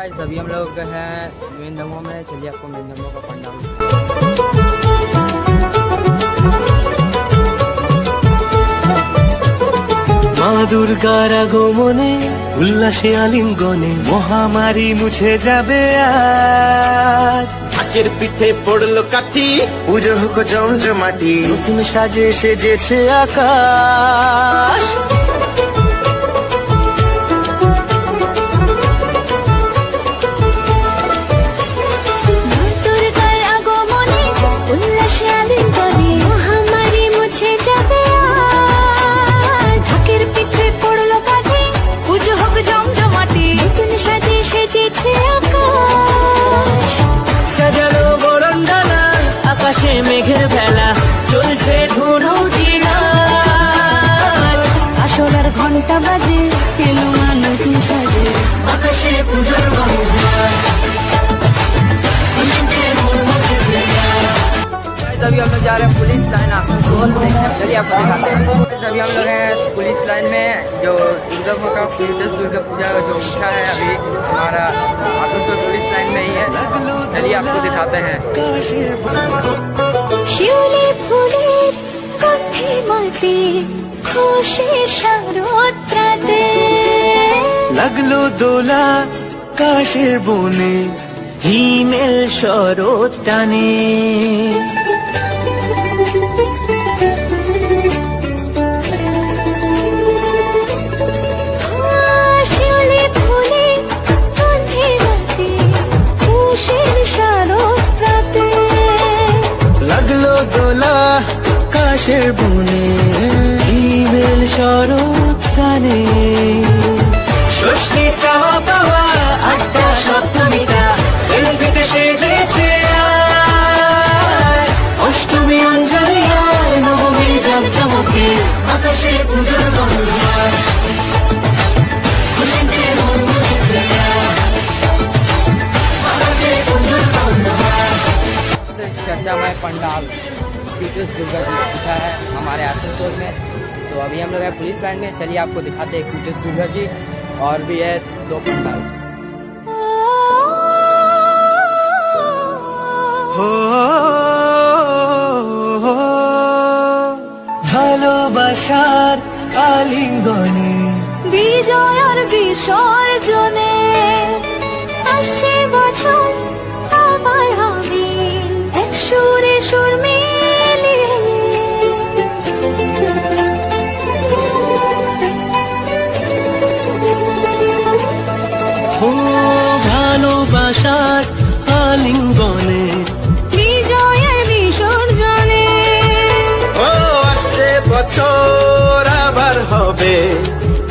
अभी हम लोग हैं मेन धमो में। चलिए आपको मेन धमो का पंडाल। মা দুর্গার আগমনে উল্লাসে আলিঙ্গনে মহামারী মুছে যাবে আজ। ঢাকের পিঠে পড়লো কাঠি, পুজো হোক জমজমাটি, নতুন সাজে সেজেছে আকাশ। সাজানো বরণডালা, আকাশে মেঘের ভেলা, চলছে ধনু জিনা। আসলার ঘন্টা বাজে, এলো মা নতুন সাজে, আকাশে পুজোর अभी हम लोग जा रहे हैं पुलिस लाइन आसनसोल देखने। चलिए आपको दिखाते हैं। अभी हम लोग हैं पुलिस लाइन में, जो दुर्गा पूजा जो उठा है अभी हमारा आसनसोल पुलिस लाइन में ही है। चलिए आपको दिखाते हैं। শিউলি ফুলের গন্ধে মাতে, খুশি শারদ প্রাতে, লাগলো দোলা কাশের বনে, হিমেল শরৎ টানে। শিউলি ফুলের গন্ধে মাতে, খুশি শারদ প্রাতে, লাগলো দোলা কাশের বনে, হিমেল শরৎ টানে। ষষ্ঠী চাওয়া পাওয়া আড্ডা সপ্তমীটা, সেলফিতে সেজেছে আজ। অষ্টমী অঞ্জলি আর নবমী জমজমকে, আকাশে পুজোর গন্ধ। चर्चा में पंडाल क्यूटेस्ट दुर्गा जी उठा है हमारे आसनसोल में। तो अभी हम लोग हैं पुलिस लाइन में। चलिए आपको दिखाते हैं क्यूटेस्ट दुर्गा जी। और भी है 2 पंडाल। ভালোবাসার আলিঙ্গনে, বিজয় আর বিসর্জনে, আসছে বছর আবার হবে এক সুরে সুর মিলিয়ে। ও ভালোবাসার আলিঙ্গনে, বিজয় আর বিসর্জনে, ও আসছে বছর আবার হবে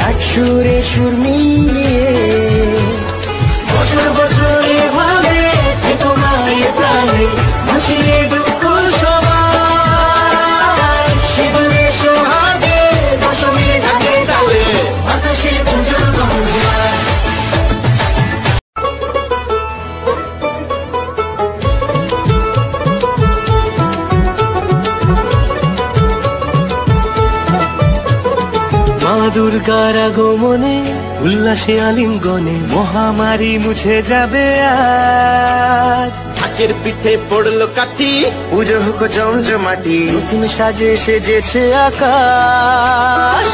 এক সুরে সুর মিলিয়ে। বছর বছর এভাবে থেকো মায়ের প্রাণে, হাসিয়ে দুঃখ সবাই। সিঁদুরে সোহাগে দশমীর ঢাকে তালে, আকাশে পুজোর গন্ধ। মা দুর্গার আগমনে উল্লাসে আলিঙ্গনে মহামারী মুছে যাবে আজ। ঢাকের পিঠে পড়লো কাঠি, পুজো হোক জমজমাটি, নতুন সাজে সেজেছে আকাশ।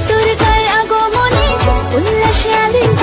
দুর্গার আগমনে উল্লাসে আলিঙ্গনে,